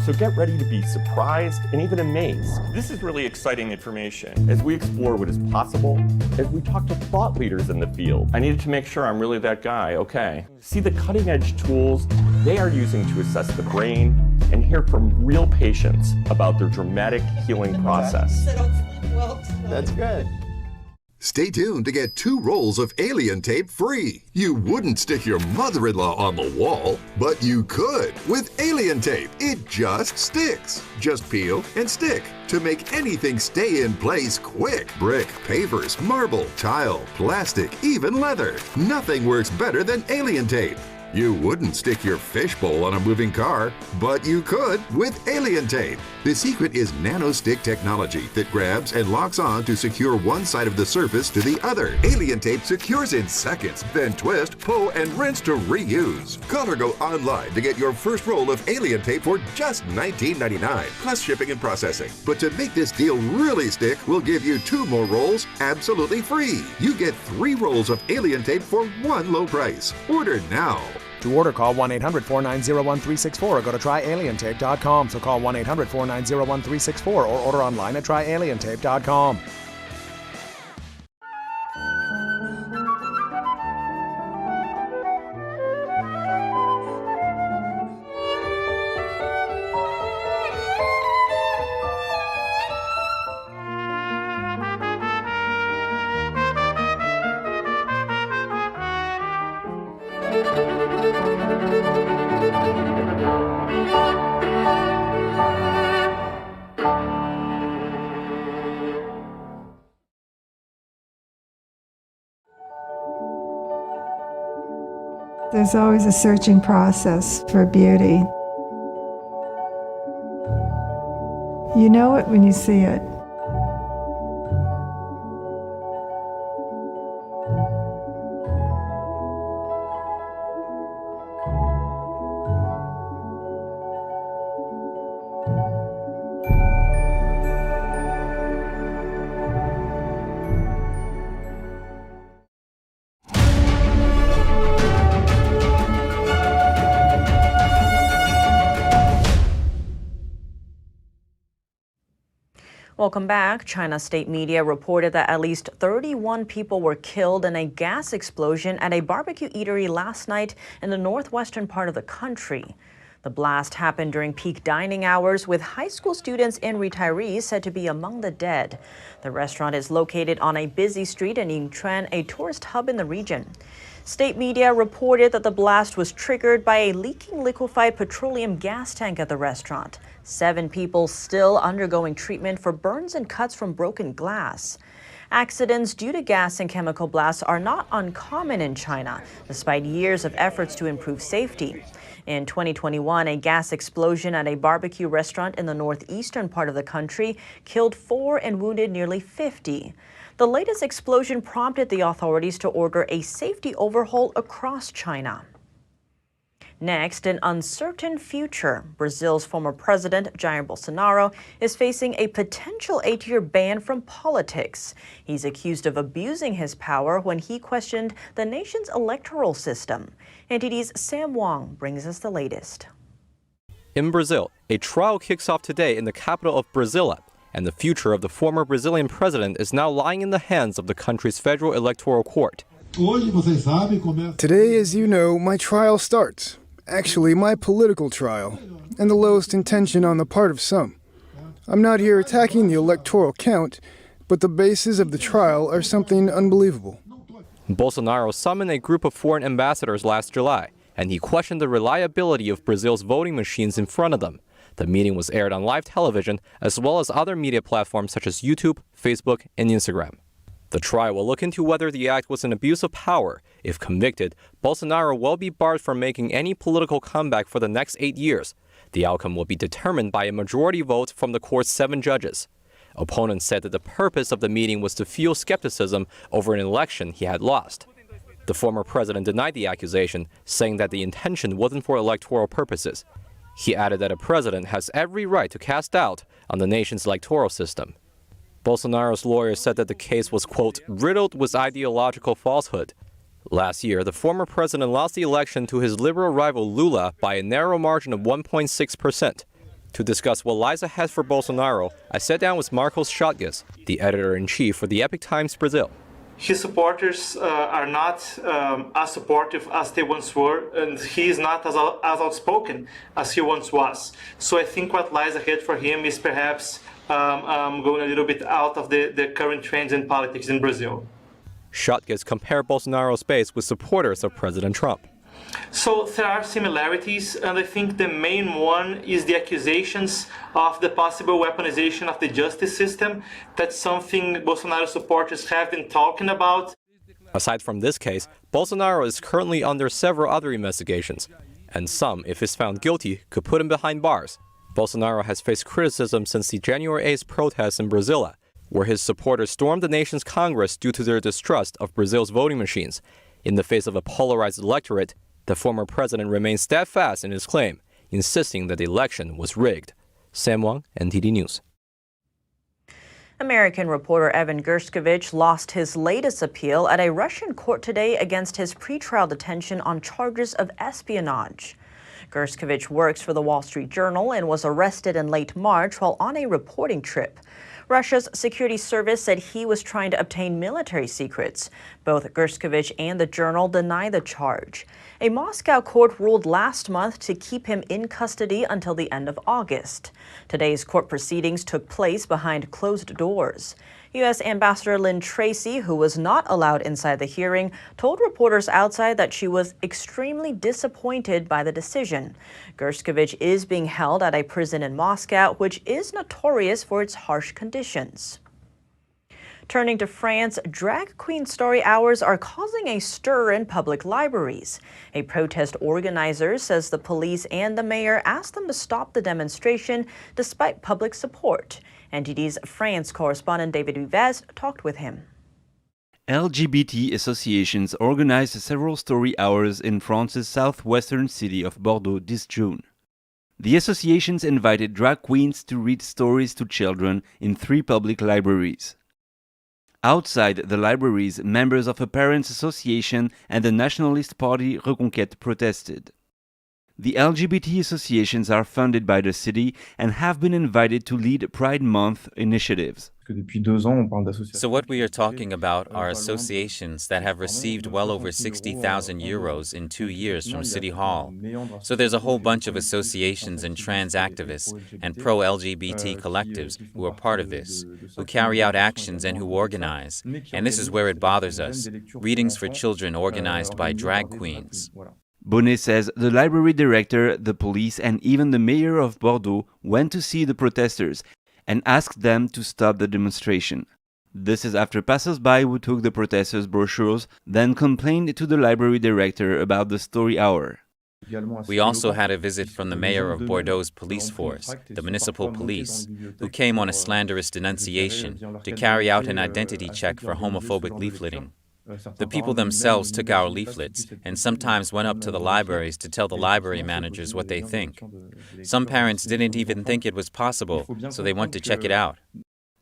S12: So get ready to be surprised and even amazed. This is really exciting information as we explore what is possible, as we talk to thought leaders in the field. I needed to make sure I'm really that guy, okay. See the cutting edge tools they are using to assess the brain and hear from real patients about their dramatic healing process. That's good.
S13: Stay tuned to get 2 rolls of alien tape free. You wouldn't stick your mother-in-law on the wall, but you could with alien tape. It just sticks. Just peel and stick to make anything stay in place quick. Brick, pavers, marble, tile, plastic, even leather. Nothing works better than alien tape. You wouldn't stick your fishbowl on a moving car, but you could with alien tape. The secret is nano-stick technology that grabs and locks on to secure one side of the surface to the other. Alien tape secures in seconds, then twist, pull, and rinse to reuse. Call or go online to get your first roll of alien tape for just $19.99, plus shipping and processing. But to make this deal really stick, we'll give you 2 more rolls absolutely free. You get 3 rolls of alien tape for one low price. Order now.
S14: To order, call 1-800-490-1364 or go to tryalientape.com. So call 1-800-490-1364 or order online at tryalientape.com.
S15: There's always a searching process for beauty. You know it when you see it.
S1: Welcome back. China state media reported that at least 31 people were killed in a gas explosion at a barbecue eatery last night in the northwestern part of the country. The blast happened during peak dining hours, with high school students and retirees said to be among the dead. The restaurant is located on a busy street in Yingchuan, a tourist hub in the region. State media reported that the blast was triggered by a leaking liquefied petroleum gas tank at the restaurant. 7 people still undergoing treatment for burns and cuts from broken glass. Accidents due to gas and chemical blasts are not uncommon in China, despite years of efforts to improve safety. In 2021, a gas explosion at a barbecue restaurant in the northeastern part of the country killed 4 and wounded nearly 50. The latest explosion prompted the authorities to order a safety overhaul across China. Next, an uncertain future. Brazil's former president, Jair Bolsonaro, is facing a potential 8-year ban from politics. He's accused of abusing his power when he questioned the nation's electoral system. NTD's Sam Wong brings us the latest.
S16: In Brazil, a trial kicks off today in the capital of Brasilia, and the future of the former Brazilian president is now lying in the hands of the country's federal electoral court.
S27: Today, as you know, my trial starts. Actually, my political trial, and the lowest intention on the part of some. I'm not here attacking the electoral count, but the bases of the trial are something unbelievable.
S16: Bolsonaro summoned a group of foreign ambassadors last July, and he questioned the reliability of Brazil's voting machines in front of them. The meeting was aired on live television, as well as other media platforms such as YouTube, Facebook, and Instagram. The trial will look into whether the act was an abuse of power. If convicted, Bolsonaro will be barred from making any political comeback for the next 8 years. The outcome will be determined by a majority vote from the court's 7 judges. Opponents said that the purpose of the meeting was to fuel skepticism over an election he had lost. The former president denied the accusation, saying that the intention wasn't for electoral purposes. He added that a president has every right to cast doubt on the nation's electoral system. Bolsonaro's lawyers said that the case was, quote, riddled with ideological falsehood. Last year, the former president lost the election to his liberal rival Lula by a narrow margin of 1.6%. To discuss what lies ahead for Bolsonaro, I sat down with Marcos Shotges, the editor-in-chief for the Epic Times Brazil.
S17: His supporters are not as supportive as they once were, and he is not as outspoken as he once was. So I think what lies ahead for him is perhaps going a little bit out of the current trends in politics in Brazil.
S16: Shotges compared Bolsonaro's base with supporters of President Trump.
S17: So there are similarities, and I think the main one is the accusations of the possible weaponization of the justice system. That's something Bolsonaro supporters have been talking about.
S16: Aside from this case, Bolsonaro is currently under several other investigations, and some, if he's found guilty, could put him behind bars. Bolsonaro has faced criticism since the January 8th protests in Brasilia, where his supporters stormed the nation's Congress due to their distrust of Brazil's voting machines. In the face of a polarized electorate, the former president remains steadfast in his claim, insisting that the election was rigged. Sam Wang, NTD News.
S1: American reporter Evan Gershkovich lost his latest appeal at a Russian court today against his pretrial detention on charges of espionage. Gershkovich works for the Wall Street Journal and was arrested in late March while on a reporting trip. Russia's security service said he was trying to obtain military secrets. Both Gershkovich and the Journal deny the charge. A Moscow court ruled last month to keep him in custody until the end of August. Today's court proceedings took place behind closed doors. U.S. Ambassador Lynn Tracy, who was not allowed inside the hearing, told reporters outside that she was extremely disappointed by the decision. Gershkovich is being held at a prison in Moscow, which is notorious for its harsh conditions. Turning to France, drag queen story hours are causing a stir in public libraries. A protest organizer says the police and the mayor asked them to stop the demonstration despite public support. NTD's France correspondent David Vives talked with him.
S4: LGBT associations organized several story hours in France's southwestern city of Bordeaux this June. The associations invited drag queens to read stories to children in 3 public libraries. Outside the libraries, members of a parents' association and the Nationalist Party Reconquête protested. The LGBT associations are funded by the city and have been invited to lead Pride Month initiatives.
S18: So what we are talking about are associations that have received well over 60,000 euros in 2 years from City Hall. So there's a whole bunch of associations and trans activists and pro-LGBT collectives who are part of this, who carry out actions and who organize. And this is where it bothers us. Readings for children organized by drag queens.
S4: Bonnet says the library director, the police, and even the mayor of Bordeaux went to see the protesters and asked them to stop the demonstration. This is after passers-by who took the protesters' brochures then complained to the library director about the story hour.
S18: We also had a visit from the mayor of Bordeaux's police force, the municipal police, who came on a slanderous denunciation to carry out an identity check for homophobic leafleting. The people themselves took our leaflets and sometimes went up to the libraries to tell the library managers what they think. Some parents didn't even think it was possible, so they went to check it out.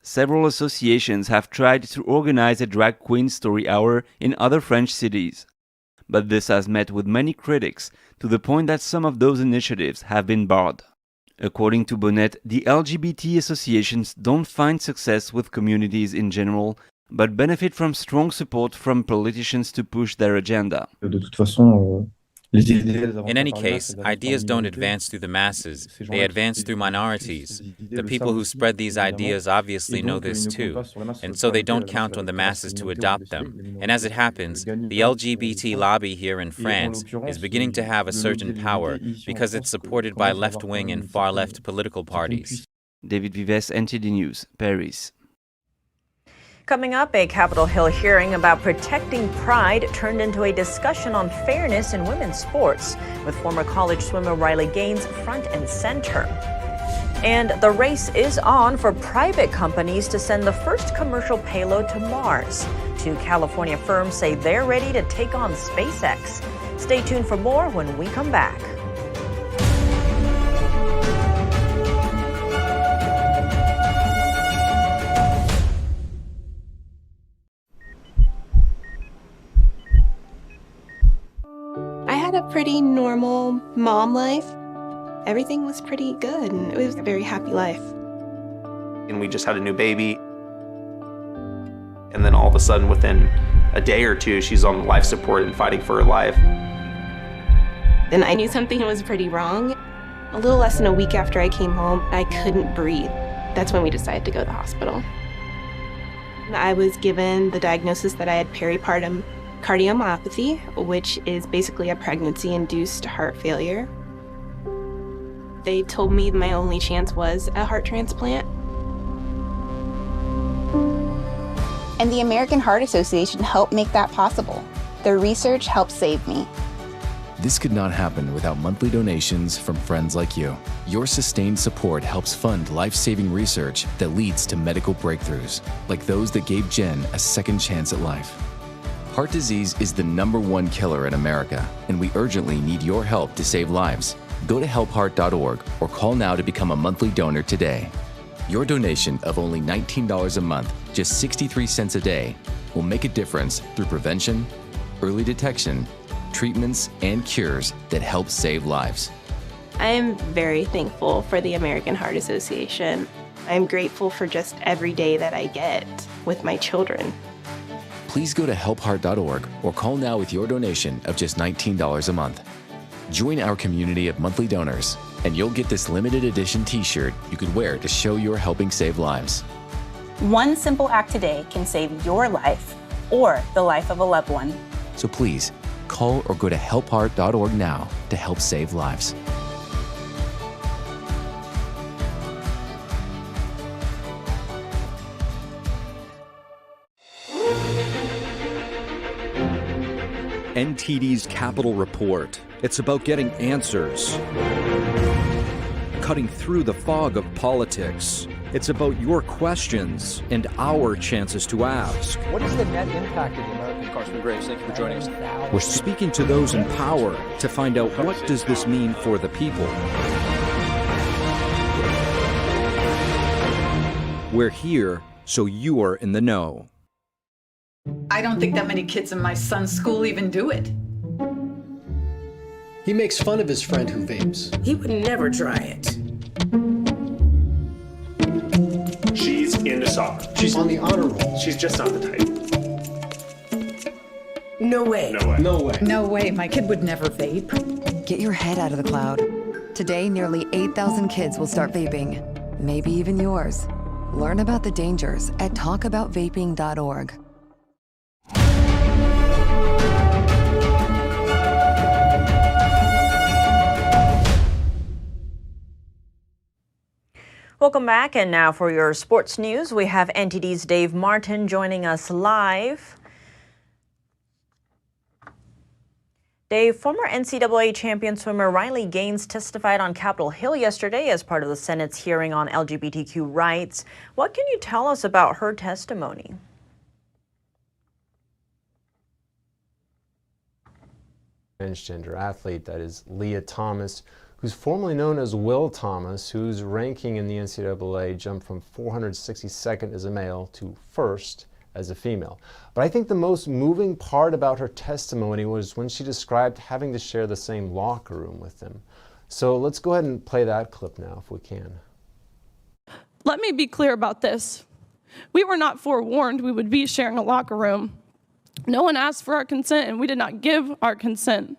S4: Several associations have tried to organize a drag queen story hour in other French cities. But this has met with many critics, to the point that some of those initiatives have been barred. According to Bonnet, the LGBT associations don't find success with communities in general, but benefit from strong support from politicians to push their agenda.
S18: In any case, ideas don't advance through the masses, they advance through minorities. The people who spread these ideas obviously know this too, and so they don't count on the masses to adopt them. And as it happens, the LGBT lobby here in France is beginning to have a certain power because it's supported by left-wing and far-left political parties.
S4: David Vives, NTD News, Paris.
S1: Coming up, a Capitol Hill hearing about protecting pride turned into a discussion on fairness in women's sports, with former college swimmer Riley Gaines front and center. And the race is on for private companies to send the first commercial payload to Mars. 2 California firms say they're ready to take on SpaceX. Stay tuned for more when we come back.
S19: Pretty normal mom life. Everything was pretty good, and it was a very happy life.
S20: And we just had a new baby. And then all of a sudden, within a day or two, she's on life support and fighting for her life.
S19: And I knew something was pretty wrong. A little less than a week after I came home, I couldn't breathe. That's when we decided to go to the hospital. I was given the diagnosis that I had peripartum cardiomyopathy, which is basically a pregnancy-induced heart failure. They told me my only chance was a heart transplant.
S21: And the American Heart Association helped make that possible. Their research helped save me.
S22: This could not happen without monthly donations from friends like you. Your sustained support helps fund life-saving research that leads to medical breakthroughs, like those that gave Jen a second chance at life. Heart disease is the #1 killer in America, and we urgently need your help to save lives. Go to helpheart.org or call now to become a monthly donor today. Your donation of only $19 a month, just 63 cents a day, will make a difference through prevention, early detection, treatments, and cures that help save lives.
S19: I am very thankful for the American Heart Association. I'm grateful for just every day that I get with my children.
S22: Please go to helpheart.org or call now with your donation of just $19 a month. Join our community of monthly donors, and you'll get this limited edition t-shirt you could wear to show you're helping save lives.
S21: One simple act today can save your life or the life of a loved one.
S22: So please, call or go to helpheart.org now to help save lives.
S2: NTD's Capitol Report. It's about getting answers, cutting through the fog of politics. It's about your questions and our chances to ask.
S3: What is the net impact of the American Congressman Graves? Thank you for joining us.
S2: We're speaking to those in power to find out what does this mean for the people. We're here so you're in the know.
S5: I don't think that many kids in my son's school even do it.
S23: He makes fun of his friend who vapes.
S24: He would never try it.
S25: She's into soccer.
S23: She's on the honor roll.
S25: She's just not the type.
S24: No way.
S25: No way.
S23: No way.
S5: No way, my kid would never vape.
S26: Get your head out of the cloud. Today, nearly 8,000 kids will start vaping. Maybe even yours. Learn about the dangers at talkaboutvaping.org.
S1: Welcome back, and now for your sports news, we have NTD's Dave Martin joining us live. Dave, former NCAA champion swimmer Riley Gaines testified on Capitol Hill yesterday as part of the Senate's hearing on LGBTQ rights. What can you tell us about her testimony?
S28: Transgender athlete, that is Leah Thomas, who's formerly known as Will Thomas, whose ranking in the NCAA jumped from 462nd as a male to 1st as a female. But I think the most moving part about her testimony was when she described having to share the same locker room with him. So let's go ahead and play that clip now if we can.
S29: Let me be clear about this. We were not forewarned we would be sharing a locker room. No one asked for our consent, and we did not give our consent.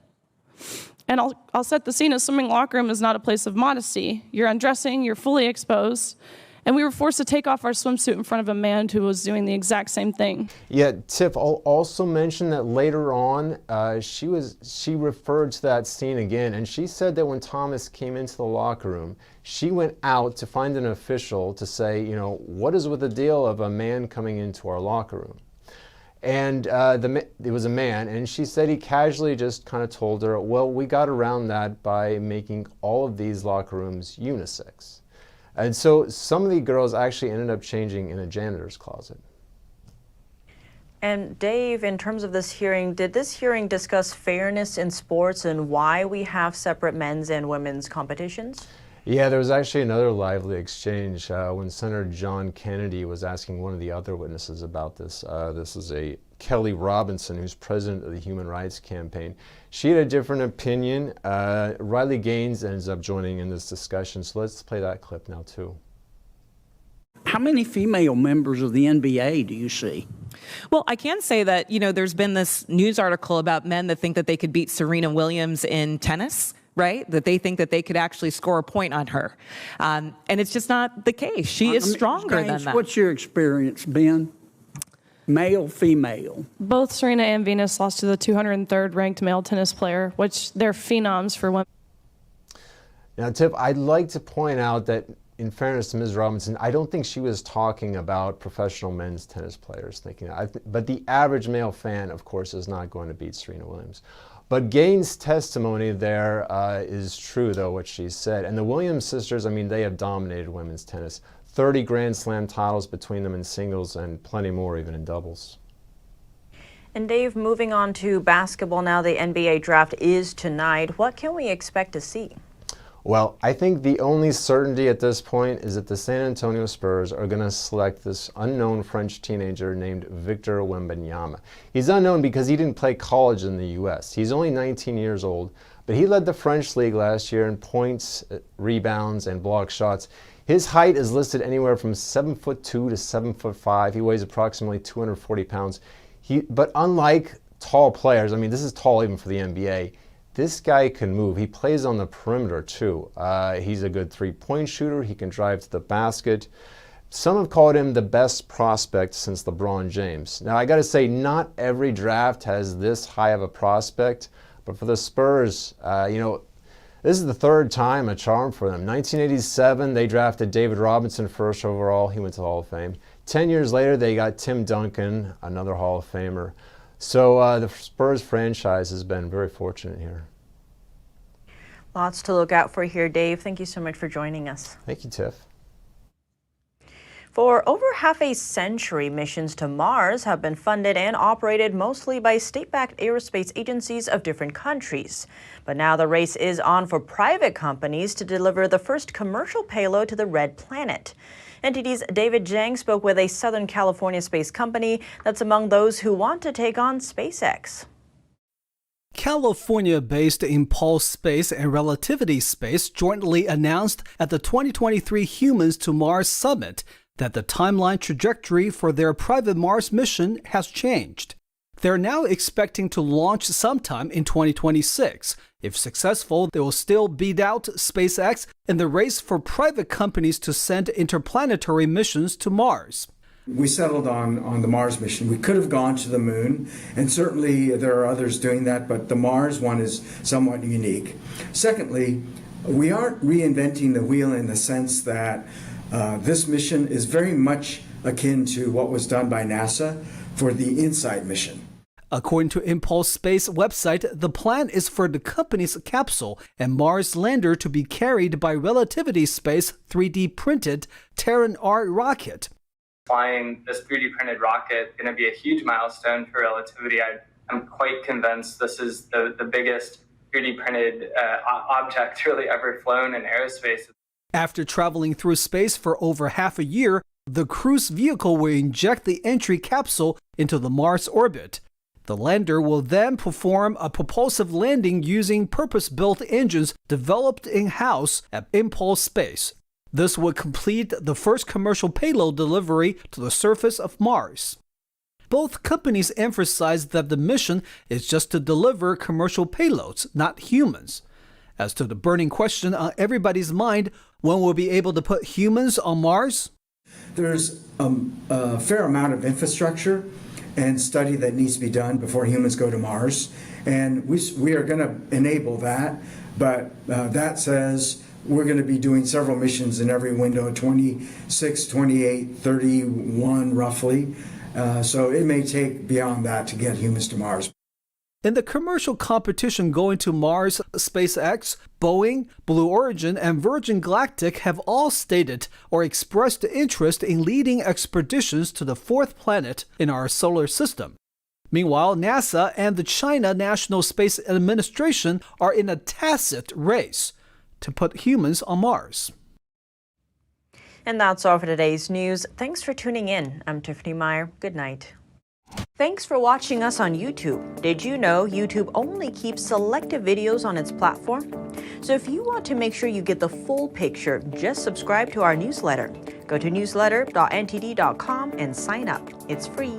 S29: And I'll set the scene. A swimming locker room is not a place of modesty. You're undressing, you're fully exposed. And we were forced to take off our swimsuit in front of a man who was doing the exact same thing.
S28: Yeah, Tiff, I'll also mention that later on, she referred to that scene again, and she said that when Thomas came into the locker room, she went out to find an official to say, you know, what is with the deal of a man coming into our locker room? And it was a man, and she said he casually just kind of told her, well, we got around that by making all of these locker rooms unisex. And so some of the girls actually ended up changing in a janitor's closet.
S1: And Dave, in terms of this hearing, did this hearing discuss fairness in sports and why we have separate men's and women's competitions?
S28: Yeah, there was actually another lively exchange when Senator John Kennedy was asking one of the other witnesses about this. This is a Kelly Robinson, who's president of the Human Rights Campaign. She had a different opinion. Riley Gaines ends up joining in this discussion, so let's play that clip now too.
S30: How many female members of the NBA do you see?
S31: Well, I can say that, you know, there's been this news article about men that think that they could beat Serena Williams in tennis. Right? That they think that they could actually score a point on her. And it's just not the case. She is stronger than that.
S30: What's your experience, Ben? Male, female?
S29: Both Serena and Venus lost to the 203rd ranked male tennis player, which they're phenoms for women.
S28: Now, Tip, I'd like to point out that in fairness to Ms. Robinson, I don't think she was talking about professional men's tennis players thinking that. But the average male fan, of course, is not going to beat Serena Williams. But Gaines' testimony there is true, though, what she said. And the Williams sisters, I mean, they have dominated women's tennis. 30 Grand Slam titles between them in singles and plenty more even in doubles.
S1: And Dave, moving on to basketball now, the NBA draft is tonight. What can we expect to see?
S28: Well, I think the only certainty at this point is that the San Antonio Spurs are going to select this unknown French teenager named Victor Wembanyama. He's unknown because he didn't play college in the U.S. He's only 19 years old, but he led the French league last year in points, rebounds, and block shots. His height is listed anywhere from 7'2" to 7'5". He weighs approximately 240 pounds. But unlike tall players, I mean, this is tall even for the NBA, this guy can move. He plays on the perimeter too. He's a good three-point shooter. He can drive to the basket. Some have called him the best prospect since LeBron James. Now I got to say, not every draft has this high of a prospect, but for the Spurs, you know, this is the third time a charm for them. 1987, they drafted David Robinson first overall. He went to the Hall of Fame. 10 years later, they got Tim Duncan, another Hall of Famer. So the Spurs franchise has been very fortunate here.
S1: Lots to look out for here, Dave. Thank you so much for joining us.
S28: Thank you, Tiff.
S1: For over half a century, missions to Mars have been funded and operated mostly by state-backed aerospace agencies of different countries. But now the race is on for private companies to deliver the first commercial payload to the Red Planet. NTD's David Zhang spoke with a Southern California space company that's among those who want to take on SpaceX.
S6: California-based Impulse Space and Relativity Space jointly announced at the 2023 Humans to Mars Summit that the timeline trajectory for their private Mars mission has changed. They're now expecting to launch sometime in 2026. If successful, they will still beat out SpaceX in the race for private companies to send interplanetary missions to Mars.
S7: We settled on the Mars mission. We could have gone to the moon, and certainly there are others doing that, but the Mars one is somewhat unique. Secondly, we aren't reinventing the wheel in the sense that this mission is very much akin to what was done by NASA for the InSight mission.
S6: According to Impulse Space website, the plan is for the company's capsule and Mars lander to be carried by Relativity Space 3D printed Terran R rocket.
S8: Flying this 3D printed rocket is going to be a huge milestone for Relativity. I'm quite convinced this is the biggest 3D printed object really ever flown in aerospace.
S6: After traveling through space for over half a year, the cruise vehicle will inject the entry capsule into the Mars orbit. The lander will then perform a propulsive landing using purpose-built engines developed in-house at Impulse Space. This would complete the first commercial payload delivery to the surface of Mars. Both companies emphasize that the mission is just to deliver commercial payloads, not humans. As to the burning question on everybody's mind, when we'll be able to put humans on Mars?
S7: There's a fair amount of infrastructure and study that needs to be done before humans go to Mars. And we are going to enable that, but that says we're going to be doing several missions in every window, 26, 28, 31 roughly. So it may take beyond that to get humans to Mars.
S6: In the commercial competition going to Mars, SpaceX, Boeing, Blue Origin, and Virgin Galactic have all stated or expressed interest in leading expeditions to the fourth planet in our solar system. Meanwhile, NASA and the China National Space Administration are in a tacit race to put humans on Mars.
S1: And that's all for today's news. Thanks for tuning in. I'm Tiffany Meyer. Good night. Thanks for watching us on YouTube. Did you know YouTube only keeps selective videos on its platform? So if you want to make sure you get the full picture, just subscribe to our newsletter. Go to newsletter.ntd.com and sign up. It's free.